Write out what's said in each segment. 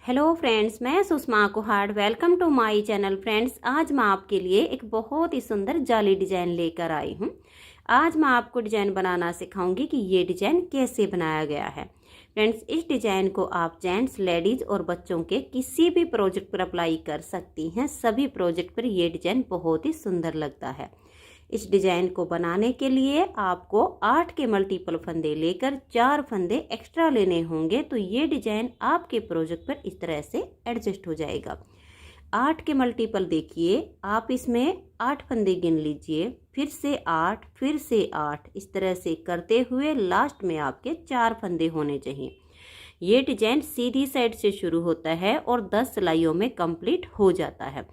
Hello friends, मैं Sushma Kuhad. Welcome to my channel. Friends, आज मैं आपके लिए एक बहुत ही सुंदर जाली डिजाइन लेकर आई हूँ। आज मैं आपको डिजाइन बनाना सिखाऊंगी कि ये डिजाइन कैसे बनाया गया है। फ्रेंड्स, इस डिजाइन को आप जेंट्स, लेडीज और बच्चों के किसी भी प्रोजेक्ट पर अप्लाई कर सकती हैं। सभी प्रोजेक्ट पर ये डिजाइन बहुत ही सुंदर लगता है। इस डिजाइन को बनाने के लिए आपको 8 के मल्टीपल फंदे लेकर 4 फंदे एक्स्ट्रा लेने होंगे, तो ये डिजाइन आपके प्रोजेक्ट पर इस तरह से एडजस्ट हो जाएगा। 8 के मल्टीपल देखिए, आप इसमें 8 फंदे गिन लीजिए, फिर से 8, फिर से 8, इस तरह से करते हुए लास्ट में आपके 4 फंदे होने चाहिए। ये डिजाइन सीधी साइड से शुरू होता है और 10 सिलाइयों में कंप्लीट हो जाता है।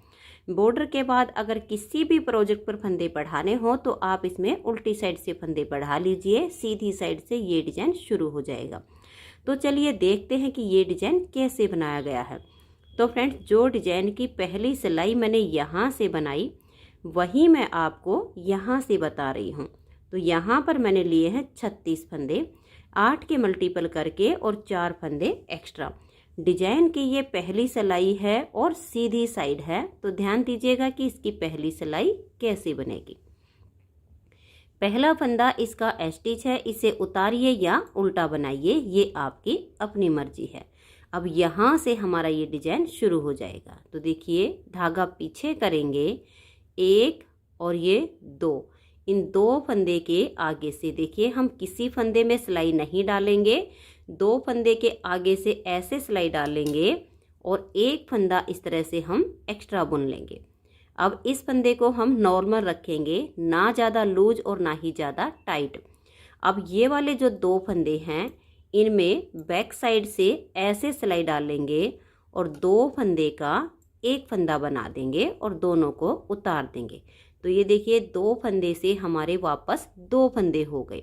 बॉर्डर के बाद अगर किसी भी प्रोजेक्ट पर फंदे बढ़ाने हो तो आप इसमें उल्टी साइड से फंदे बढ़ा लीजिए, सीधी साइड से ये डिजाइन शुरू हो जाएगा। तो चलिए देखते हैं कि ये डिजाइन कैसे बनाया गया है। तो फ्रेंड्स, जो डिजाइन की पहली सिलाई मैंने यहाँ से बनाई वही मैं आपको यहाँ से बता रही हूँ। तो यहाँ पर मैंने लिए हैं 36 फंदे, 8 के मल्टीपल करके और 4 फंदे एक्स्ट्रा। डिजाइन की ये पहली सिलाई है और सीधी साइड है, तो ध्यान दीजिएगा कि इसकी पहली सिलाई कैसे बनेगी। पहला फंदा इसका स्टिच है, इसे उतारिए या उल्टा बनाइए, ये आपकी अपनी मर्जी है। अब यहाँ से हमारा ये डिजाइन शुरू हो जाएगा। तो देखिए, धागा पीछे करेंगे 1 और ये 2, इन 2 फंदे के आगे से देखिए हम किसी फंदे में सिलाई नहीं डालेंगे, 2 फंदे के आगे से ऐसे सिलाई डालेंगे और एक फंदा इस तरह से हम एक्स्ट्रा बुन लेंगे। अब इस फंदे को हम नॉर्मल रखेंगे, ना ज़्यादा लूज और ना ही ज़्यादा टाइट। अब ये वाले जो 2 फंदे हैं इनमें बैक साइड से ऐसे सिलाई डालेंगे और 2 फंदे का एक फंदा बना देंगे और दोनों को उतार देंगे। तो ये देखिए, 2 फंदे से हमारे वापस 2 फंदे हो गए।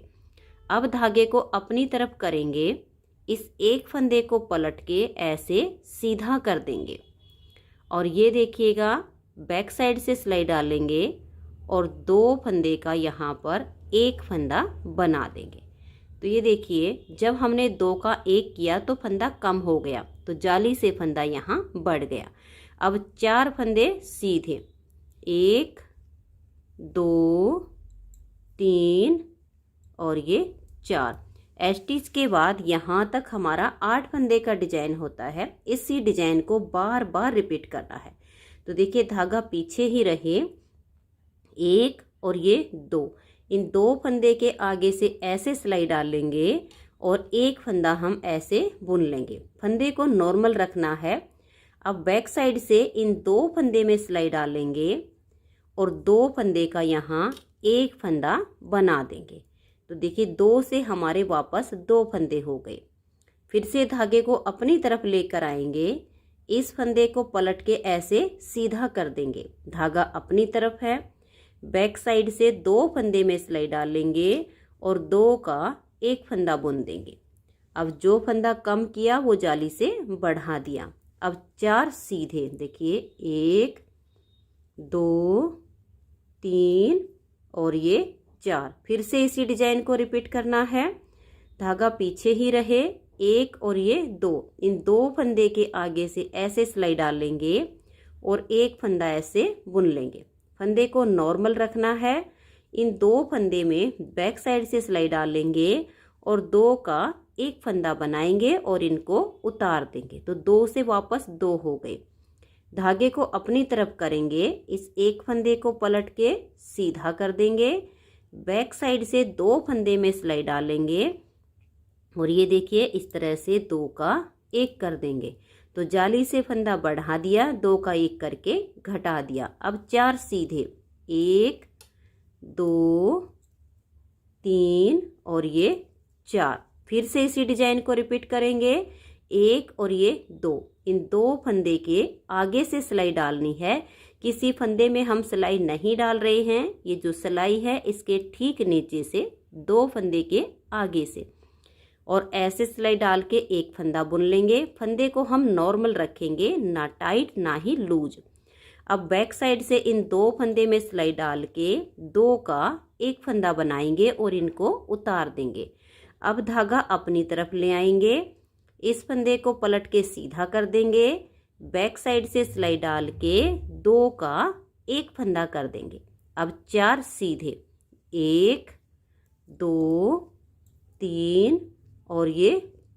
अब धागे को अपनी तरफ करेंगे, इस एक फंदे को पलट के ऐसे सीधा कर देंगे और ये देखिएगा बैक साइड से सिलाई डालेंगे और 2 फंदे का यहाँ पर एक फंदा बना देंगे। तो ये देखिए, जब हमने 2 का 1 किया तो फंदा कम हो गया, तो जाली से फंदा यहाँ बढ़ गया। अब 4 फंदे सीधे, 1 2 3 और ये 4। स्टिच के बाद यहाँ तक हमारा 8 फंदे का डिजाइन होता है। इसी डिजाइन को बार बार रिपीट करना है। तो देखिए, धागा पीछे ही रहे, 1 और ये 2, इन 2 फंदे के आगे से ऐसे सिलाई डाल लेंगे और एक फंदा हम ऐसे बुन लेंगे। फंदे को नॉर्मल रखना है। अब बैक साइड से इन 2 फंदे में सिलाई डालेंगे और 2 फंदे का यहाँ एक फंदा बना देंगे। तो देखिए, 2 से हमारे वापस 2 फंदे हो गए। फिर से धागे को अपनी तरफ लेकर आएंगे, इस फंदे को पलट के ऐसे सीधा कर देंगे, धागा अपनी तरफ है। बैक साइड से 2 फंदे में सिलाई डालेंगे और 2 का एक फंदा बुन देंगे। अब जो फंदा कम किया वो जाली से बढ़ा दिया। अब 4 सीधे, देखिए 1 2 3 और ये 4। फिर से इसी डिजाइन को रिपीट करना है। धागा पीछे ही रहे, 1 और ये 2, इन 2 फंदे के आगे से ऐसे सिलाई डालेंगे और एक फंदा ऐसे बुन लेंगे। फंदे को नॉर्मल रखना है। इन 2 फंदे में बैक साइड से सिलाई डालेंगे और 2 का एक फंदा बनाएंगे और इनको उतार देंगे। तो 2 से वापस 2 हो गए। धागे को अपनी तरफ करेंगे, इस एक फंदे को पलट के सीधा कर देंगे, बैक साइड से 2 फंदे में सिलाई डालेंगे और ये देखिए इस तरह से 2 का 1 कर देंगे। तो जाली से फंदा बढ़ा दिया, 2 का 1 करके घटा दिया। अब 4 सीधे, 1 2 3 और ये 4। फिर से इसी डिजाइन को रिपीट करेंगे, 1 और ये 2, इन 2 फंदे के आगे से सिलाई डालनी है। किसी फंदे में हम सिलाई नहीं डाल रहे हैं, ये जो सिलाई है इसके ठीक नीचे से 2 फंदे के आगे से और ऐसे सिलाई डाल के एक फंदा बुन लेंगे। फंदे को हम नॉर्मल रखेंगे, ना टाइट ना ही लूज। अब बैक साइड से इन 2 फंदे में सिलाई डाल के 2 का एक फंदा बनाएंगे और इनको उतार देंगे। अब धागा अपनी तरफ ले आएंगे, इस फंदे को पलट के सीधा कर देंगे, बैक साइड से सिलाई डाल के 2 का एक फंदा कर देंगे। अब 4 सीधे, 1 2 3 और ये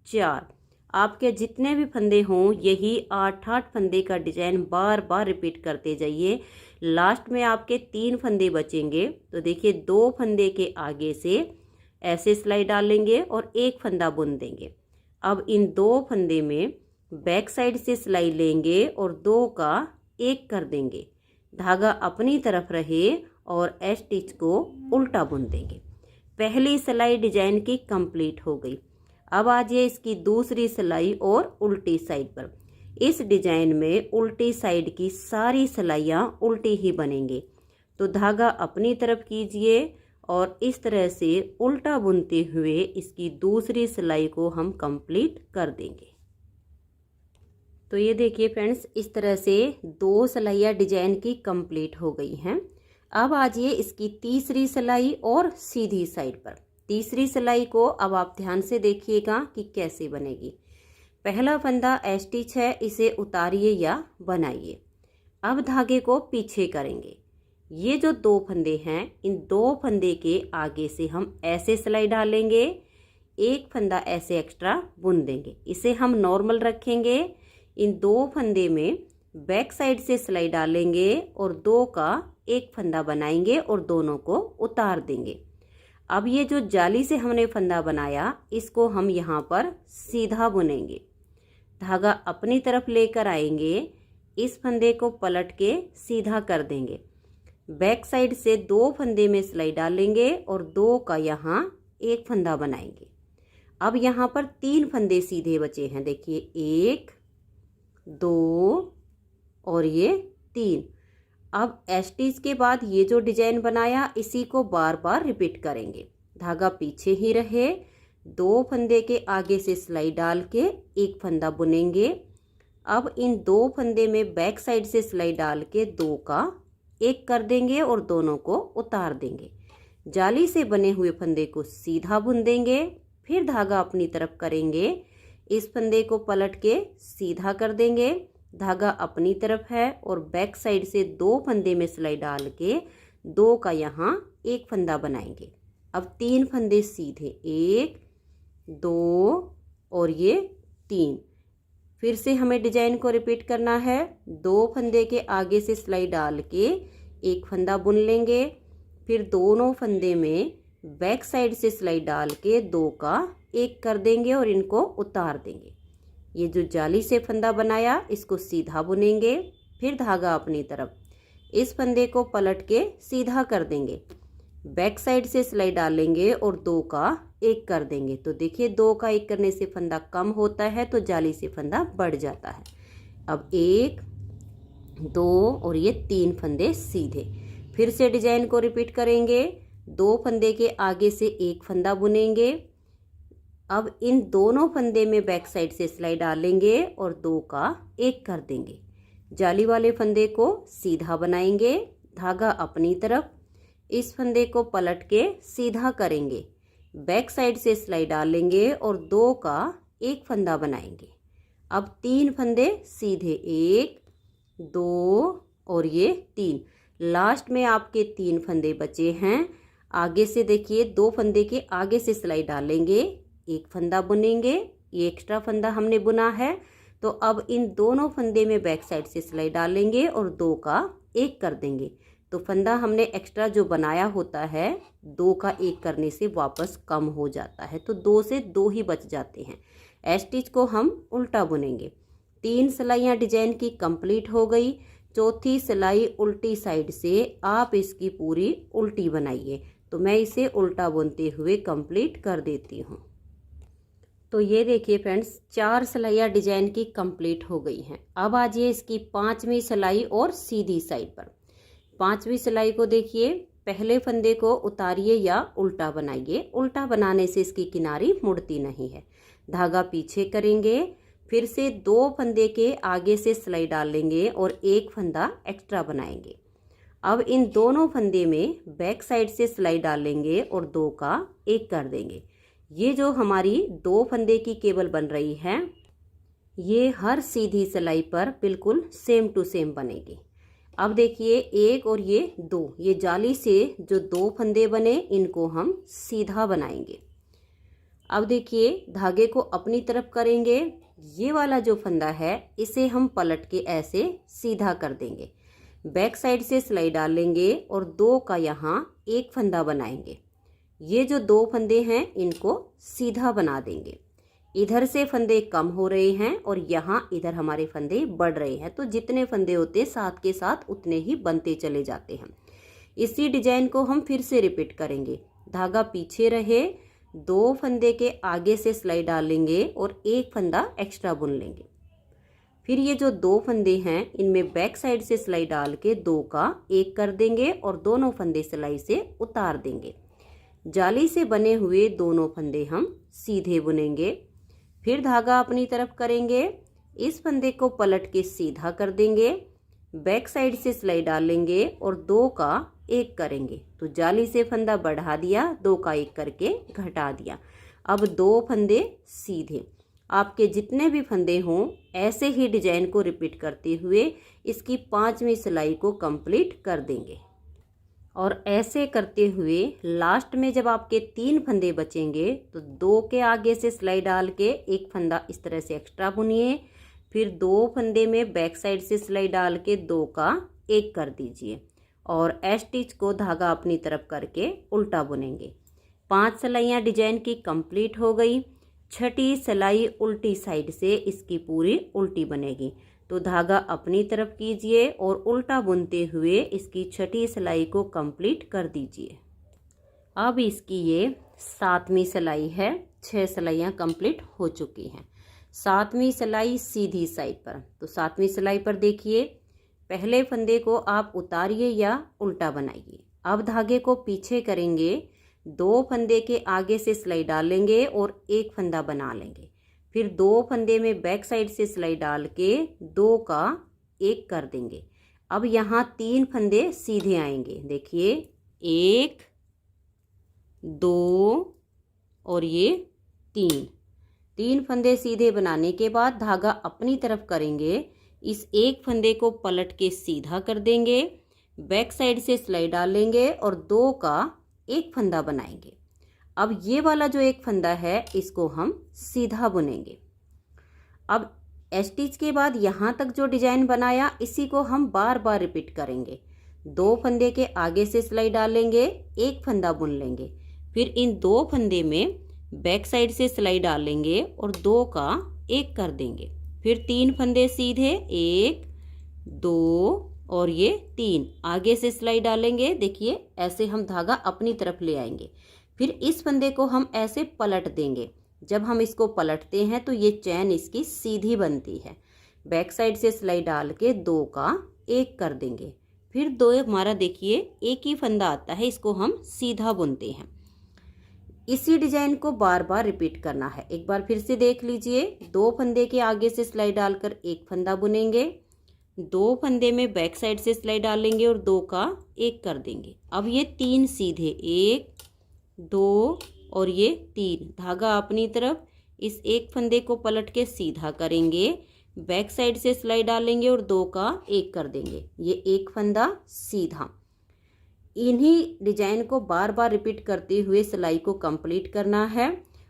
4। आपके जितने भी फंदे हों यही 8-8 फंदे का डिजाइन बार बार रिपीट करते जाइए। लास्ट में आपके 3 फंदे बचेंगे, तो देखिए 2 फंदे के आगे से ऐसे सिलाई डालेंगे और एक फंदा बुन देंगे। अब इन 2 फंदे में बैक साइड से सिलाई लेंगे और 2 का एक कर देंगे, धागा अपनी तरफ रहे और स्टिच को उल्टा बुन देंगे। पहली सिलाई डिजाइन की कंप्लीट हो गई। अब आ जाइए इसकी दूसरी सिलाई और उल्टी साइड पर। इस डिजाइन में उल्टी साइड की सारी सिलाइयाँ उल्टी ही बनेंगी, तो धागा अपनी तरफ कीजिए और इस तरह से उल्टा बुनते हुए इसकी दूसरी सिलाई को हम कंप्लीट कर देंगे। तो ये देखिए फ्रेंड्स, इस तरह से 2 सिलाइयाँ डिजाइन की कंप्लीट हो गई हैं। अब आ जाइए इसकी तीसरी सिलाई और सीधी साइड पर। तीसरी सिलाई को अब आप ध्यान से देखिएगा कि कैसे बनेगी। पहला फंदा स्टिच है, इसे उतारिए या बनाइए। अब धागे को पीछे करेंगे। ये जो 2 फंदे हैं, इन 2 फंदे के आगे से हम ऐसे सिलाई डालेंगे, एक फंदा ऐसे एक्स्ट्रा बुन देंगे। इसे हम नॉर्मल रखेंगे। इन 2 फंदे में बैक साइड से सिलाई डालेंगे और 2 का एक फंदा बनाएंगे और दोनों को उतार देंगे। अब ये जो जाली से हमने फंदा बनाया, इसको हम यहाँ पर सीधा बुनेंगे। धागा अपनी तरफ लेकर आएंगे, इस फंदे को पलट के सीधा कर देंगे। बैक साइड से 2 फंदे में सिलाई डालेंगे और 2 का यहाँ एक फंदा बनाएंगे। अब यहाँ पर 3 फंदे सीधे बचे हैं, देखिए 1 2 और ये 3। अब स्टिच के बाद ये जो डिजाइन बनाया, इसी को बार बार रिपीट करेंगे। धागा पीछे ही रहे, 2 फंदे के आगे से सिलाई डाल के एक फंदा बुनेंगे। अब इन 2 फंदे में बैक साइड से सिलाई डाल के 2 का एक कर देंगे और दोनों को उतार देंगे। जाली से बने हुए फंदे को सीधा बुन देंगे, फिर धागा अपनी तरफ करेंगे, इस फंदे को पलट के सीधा कर देंगे। धागा अपनी तरफ है और बैक साइड से 2 फंदे में सिलाई डाल के 2 का यहाँ एक फंदा बनाएंगे। अब 3 फंदे सीधे, 1 2 और ये 3। फिर से हमें डिजाइन को रिपीट करना है। 2 फंदे के आगे से सिलाई डाल के एक फंदा बुन लेंगे, फिर दोनों फंदे में बैक साइड से सिलाई डाल के 2 का एक कर देंगे और इनको उतार देंगे। ये जो जाली से फंदा बनाया, इसको सीधा बुनेंगे, फिर धागा अपनी तरफ, इस फंदे को पलट के सीधा कर देंगे। बैक साइड से सिलाई डालेंगे और 2 का एक कर देंगे। तो देखिए 2 का एक करने से फंदा कम होता है, तो जाली से फंदा बढ़ जाता है। अब 1 2 और ये 3 फंदे सीधे। फिर से डिजाइन को रिपीट करेंगे। 2 फंदे के आगे से एक फंदा बुनेंगे। अब इन दोनों फंदे में बैक साइड से सिलाई डालेंगे और 2 का एक कर देंगे। जाली वाले फंदे को सीधा बनाएंगे, धागा अपनी तरफ, इस फंदे को पलट के सीधा करेंगे, बैक साइड से सिलाई डालेंगे और 2 का एक फंदा बनाएंगे। अब 3 फंदे सीधे, 1 2 और ये 3। लास्ट में आपके 3 फंदे बचे हैं। आगे से देखिए 2 फंदे के आगे से सिलाई डालेंगे, एक फंदा बुनेंगे, ये एक्स्ट्रा फंदा हमने बुना है। तो अब इन दोनों फंदे में बैक साइड से सिलाई डालेंगे और 2 का एक कर देंगे। तो फंदा हमने एक्स्ट्रा जो बनाया होता है 2 का एक करने से वापस कम हो जाता है, तो 2 से 2 ही बच जाते हैं। स्टिच को हम उल्टा बुनेंगे। 3 सिलाइयाँ डिजाइन की कंप्लीट हो गई। चौथी सिलाई उल्टी साइड से आप इसकी पूरी उल्टी बनाइए। तो मैं इसे उल्टा बुनते हुए कंप्लीट कर देती हूँ। तो ये देखिए फ्रेंड्स, 4 सिलाइयाँ डिजाइन की कंप्लीट हो गई हैं। अब आ जाइए इसकी 5वीं सिलाई और सीधी साइड पर। 5वीं सिलाई को देखिए, पहले फंदे को उतारिए या उल्टा बनाइए। उल्टा बनाने से इसकी किनारी मुड़ती नहीं है। धागा पीछे करेंगे, फिर से 2 फंदे के आगे से सिलाई डालेंगे और एक फंदा एक्स्ट्रा बनाएंगे। अब इन दोनों फंदे में बैक साइड से सिलाई डालेंगे और 2 का एक कर देंगे। ये जो हमारी 2 फंदे की केबल बन रही है, ये हर सीधी सिलाई पर बिल्कुल सेम टू सेम बनेगी। अब देखिए 1 और ये 2, ये जाली से जो 2 फंदे बने इनको हम सीधा बनाएंगे। अब देखिए धागे को अपनी तरफ करेंगे, ये वाला जो फंदा है इसे हम पलट के ऐसे सीधा कर देंगे। बैक साइड से सिलाई डाल लेंगे और 2 का यहाँ एक फंदा बनाएंगे। ये जो 2 फंदे हैं इनको सीधा बना देंगे। इधर से फंदे कम हो रहे हैं और यहाँ इधर हमारे फंदे बढ़ रहे हैं, तो जितने फंदे होते साथ के साथ उतने ही बनते चले जाते हैं। इसी डिजाइन को हम फिर से रिपीट करेंगे। धागा पीछे रहे, 2 फंदे के आगे से सिलाई डाल लेंगे और एक फंदा एक्स्ट्रा बुन लेंगे। फिर ये जो 2 फंदे हैं इनमें बैक साइड से सिलाई डाल के 2 का एक कर देंगे और दोनों फंदे सिलाई से उतार देंगे। जाली से बने हुए दोनों फंदे हम सीधे बुनेंगे। फिर धागा अपनी तरफ करेंगे, इस फंदे को पलट के सीधा कर देंगे, बैक साइड से सिलाई डाल लेंगे और 2 का एक करेंगे। तो जाली से फंदा बढ़ा दिया, 2 का एक करके घटा दिया। अब 2 फंदे सीधे। आपके जितने भी फंदे हों ऐसे ही डिजाइन को रिपीट करते हुए इसकी 5वीं सिलाई को कंप्लीट कर देंगे। और ऐसे करते हुए लास्ट में जब आपके 3 फंदे बचेंगे तो 2 के आगे से सिलाई डाल के एक फंदा इस तरह से एक्स्ट्रा बुनिए। फिर 2 फंदे में बैक साइड से सिलाई डाल के 2 का एक कर दीजिए और एस स्टिच को धागा अपनी तरफ करके उल्टा बुनेंगे। 5 सिलाइयाँ डिजाइन की कंप्लीट हो गई। 6ठी सिलाई उल्टी साइड से इसकी पूरी उल्टी बनेगी। तो धागा अपनी तरफ कीजिए और उल्टा बुनते हुए इसकी 6ठी सिलाई को कंप्लीट कर दीजिए। अब इसकी ये 7वीं सिलाई है। 6 सिलाइयाँ कंप्लीट हो चुकी हैं। 7वीं सिलाई सीधी साइड पर। तो 7वीं सिलाई पर देखिए पहले फंदे को आप उतारिए या उल्टा बनाइए। अब धागे को पीछे करेंगे, 2 फंदे के आगे से सिलाई डाल लेंगे और एक फंदा बना लेंगे। फिर 2 फंदे में बैक साइड से सिलाई डाल के 2 का एक कर देंगे। अब यहाँ 3 फंदे सीधे आएंगे। देखिए 1 2 और ये 3 फंदे सीधे बनाने के बाद धागा अपनी तरफ करेंगे, इस एक फंदे को पलट के सीधा कर देंगे, बैक साइड से सिलाई डाल लेंगे और 2 का एक फंदा बनाएंगे। अब ये वाला जो एक फंदा है इसको हम सीधा बुनेंगे। अब स्टिच के बाद यहाँ तक जो डिजाइन बनाया इसी को हम बार बार रिपीट करेंगे। 2 फंदे के आगे से सिलाई डालेंगे, एक फंदा बुन लेंगे, फिर इन 2 फंदे में बैक साइड से सिलाई डालेंगे और 2 का एक कर देंगे। फिर 3 फंदे सीधे, 1 2 और ये 3 आगे से सिलाई डालेंगे। देखिए ऐसे हम धागा अपनी तरफ ले आएंगे। फिर इस फंदे को हम ऐसे पलट देंगे। जब हम इसको पलटते हैं तो ये चैन इसकी सीधी बनती है। बैक साइड से सिलाई डाल के 2 का एक कर देंगे। फिर 2 हमारा देखिए एक ही फंदा आता है, इसको हम सीधा बुनते हैं। इसी डिजाइन को बार बार रिपीट करना है। एक बार फिर से देख लीजिए। 2 फंदे के आगे से सिलाई डालकर एक फंदा बुनेंगे, 2 फंदे में बैक साइड से सिलाई डालेंगे और 2 का एक कर देंगे। अब ये 3 सीधे, 1 2 और ये 3 धागा अपनी तरफ, इस एक फंदे को पलट के सीधा करेंगे, बैक साइड से सिलाई डालेंगे और 2 का एक कर देंगे। ये एक फंदा सीधा। इन्हीं डिजाइन को बार बार रिपीट करते हुए सिलाई को कंप्लीट करना है।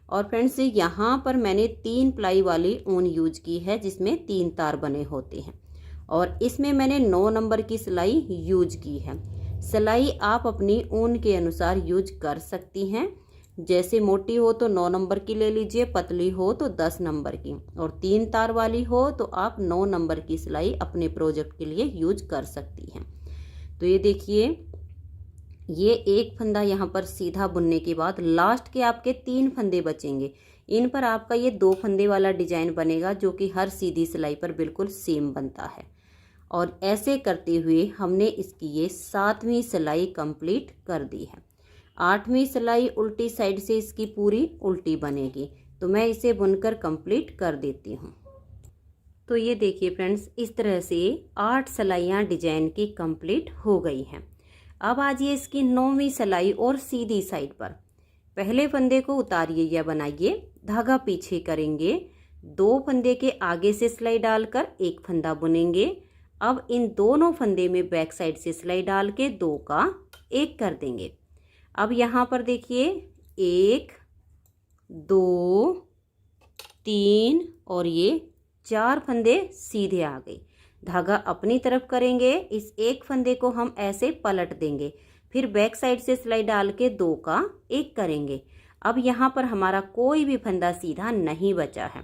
और फ्रेंड्स यहाँ पर मैंने 3 प्लाई वाली ऊन यूज की है जिसमें 3 तार बने होते हैं और इसमें मैंने 9 नंबर की सिलाई यूज की है। सिलाई आप अपनी ऊन के अनुसार यूज कर सकती हैं। जैसे मोटी हो तो 9 नंबर की ले लीजिए, पतली हो तो 10 नंबर की, और 3 तार वाली हो तो आप 9 नंबर की सिलाई अपने प्रोजेक्ट के लिए यूज कर सकती हैं। तो ये देखिए ये एक फंदा यहाँ पर सीधा बुनने के बाद लास्ट के आपके 3 फंदे बचेंगे। इन पर आपका ये 2 फंदे वाला डिजाइन बनेगा जो कि हर सीधी सिलाई पर बिल्कुल सेम बनता है। और ऐसे करते हुए हमने इसकी ये 7वीं सिलाई कंप्लीट कर दी है। 8वीं सिलाई उल्टी साइड से इसकी पूरी उल्टी बनेगी। तो मैं इसे बुनकर कंप्लीट कर देती हूँ। तो ये देखिए फ्रेंड्स, इस तरह से 8 सिलाइयाँ डिजाइन की कंप्लीट हो गई हैं। अब आजिए इसकी 9वीं सिलाई और सीधी साइड पर। पहले फंदे को उतारिए या बनाइए, धागा पीछे करेंगे, 2 फंदे के आगे से सिलाई डालकर एक फंदा बुनेंगे। अब इन दोनों फंदे में बैक साइड से सिलाई डाल के 2 का 1 कर देंगे। अब यहाँ पर देखिए 1 2 3 और ये 4 फंदे सीधे आ गए। धागा अपनी तरफ करेंगे, इस एक फंदे को हम ऐसे पलट देंगे, फिर बैक साइड से सिलाई डाल के 2 का 1 करेंगे। अब यहाँ पर हमारा कोई भी फंदा सीधा नहीं बचा है।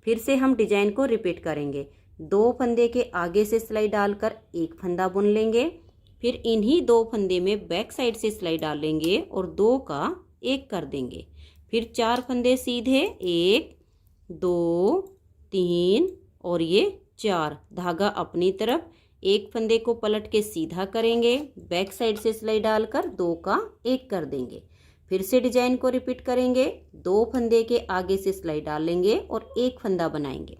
फिर से हम डिजाइन को रिपीट करेंगे, 2 फंदे के आगे से सिलाई डालकर एक फंदा बुन लेंगे, फिर इन्हीं 2 फंदे में बैक साइड से सिलाई डालेंगे और 2 का 1 कर देंगे। फिर 4 फंदे सीधे, 1 2 3 और ये 4। धागा अपनी तरफ, एक फंदे को पलट के सीधा करेंगे, बैक साइड से सिलाई डालकर 2 का 1 कर देंगे। फिर से डिजाइन को रिपीट करेंगे, 2 फंदे के आगे से सिलाई डालेंगे और एक फंदा बनाएंगे,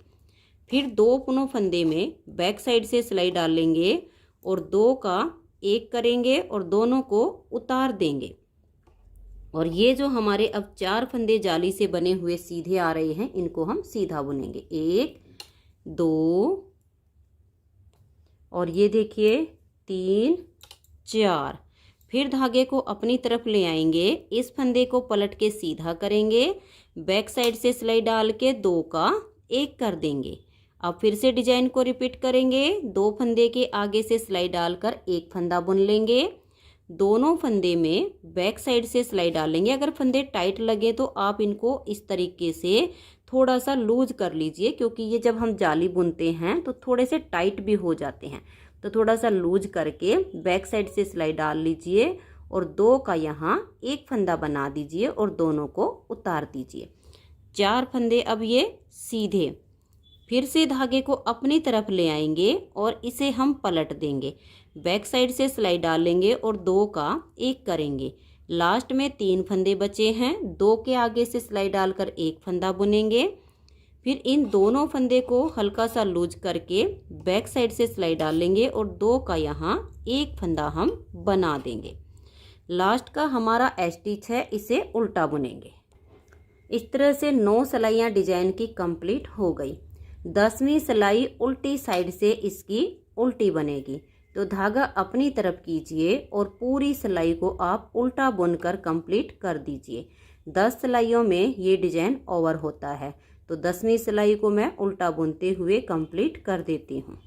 फिर 2 पुनः फंदे में बैक साइड से सिलाई डालेंगे और 2 का 1 करेंगे और दोनों को उतार देंगे। और ये जो हमारे अब 4 फंदे जाली से बने हुए सीधे आ रहे हैं, इनको हम सीधा बुनेंगे, 1 2 और ये देखिए 3 4। फिर धागे को अपनी तरफ ले आएंगे, इस फंदे को पलट के सीधा करेंगे, बैक साइड से सिलाई डाल के 2 का 1 कर देंगे। अब फिर से डिजाइन को रिपीट करेंगे, 2 फंदे के आगे से सिलाई डालकर एक फंदा बुन लेंगे, दोनों फंदे में बैक साइड से सिलाई डालेंगे। अगर फंदे टाइट लगे तो आप इनको इस तरीके से थोड़ा सा लूज कर लीजिए, क्योंकि ये जब हम जाली बुनते हैं तो थोड़े से टाइट भी हो जाते हैं, तो थोड़ा सा लूज करके बैक साइड से सिलाई डाल लीजिए और 2 का यहाँ 1 फंदा बना दीजिए और दोनों को उतार दीजिए। 4 फंदे अब ये सीधे। फिर से धागे को अपनी तरफ ले आएंगे और इसे हम पलट देंगे, बैक साइड से सिलाई डालेंगे और 2 का 1 करेंगे। लास्ट में 3 फंदे बचे हैं, 2 के आगे से सिलाई डालकर एक फंदा बुनेंगे, फिर इन दोनों फंदे को हल्का सा लूज करके बैक साइड से सिलाई डालेंगे और 2 का यहाँ 1 फंदा हम बना देंगे। लास्ट का हमारा स्टिच है, इसे उल्टा बुनेंगे। इस तरह से 9 सिलाइयाँ डिजाइन की कंप्लीट हो गई। 10वीं सिलाई उल्टी साइड से इसकी उल्टी बनेगी, तो धागा अपनी तरफ कीजिए और पूरी सिलाई को आप उल्टा बुनकर कंप्लीट कर दीजिए। 10 सिलाइयों में ये डिजाइन ओवर होता है, तो 10वीं सिलाई को मैं उल्टा बुनते हुए कंप्लीट कर देती हूँ।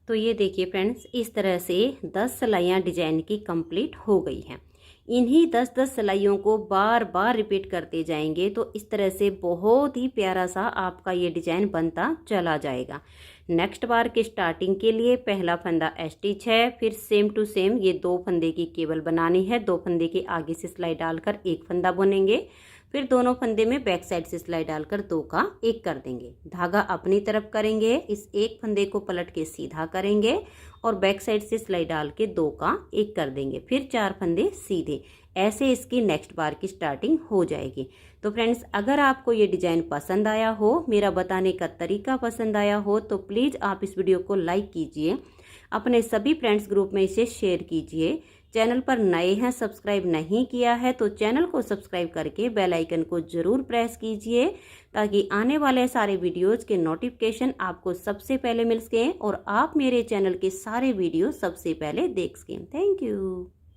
तो ये देखिए फ्रेंड्स, इस तरह से 10 सिलाइयाँ डिजाइन की कंप्लीट हो गई हैं। इन्हीं 10-10 सिलाइयों को बार बार रिपीट करते जाएंगे तो इस तरह से बहुत ही प्यारा सा आपका ये डिजाइन बनता चला जाएगा। नेक्स्ट बार के स्टार्टिंग के लिए पहला फंदा स्टिच है, फिर सेम टू सेम ये 2 फंदे की केबल बनानी है, 2 फंदे के आगे से सिलाई डालकर एक फंदा बुनेंगे, फिर दोनों फंदे में बैक साइड से सिलाई डालकर 2 का 1 कर देंगे। धागा अपनी तरफ करेंगे, इस एक फंदे को पलट के सीधा करेंगे और बैक साइड से सिलाई डाल के 2 का 1 कर देंगे, फिर 4 फंदे सीधे। ऐसे इसकी नेक्स्ट बार की स्टार्टिंग हो जाएगी। तो फ्रेंड्स, अगर आपको ये डिजाइन पसंद आया हो, मेरा बताने का तरीका पसंद आया हो, तो प्लीज़ आप इस वीडियो को लाइक कीजिए, अपने सभी फ्रेंड्स ग्रुप में इसे शेयर कीजिए। चैनल पर नए हैं, सब्सक्राइब नहीं किया है तो चैनल को सब्सक्राइब करके बेल आइकन को ज़रूर प्रेस कीजिए, ताकि आने वाले सारे वीडियोज़ के नोटिफिकेशन आपको सबसे पहले मिल सकें और आप मेरे चैनल के सारे वीडियो सबसे पहले देख सकें। Thank you.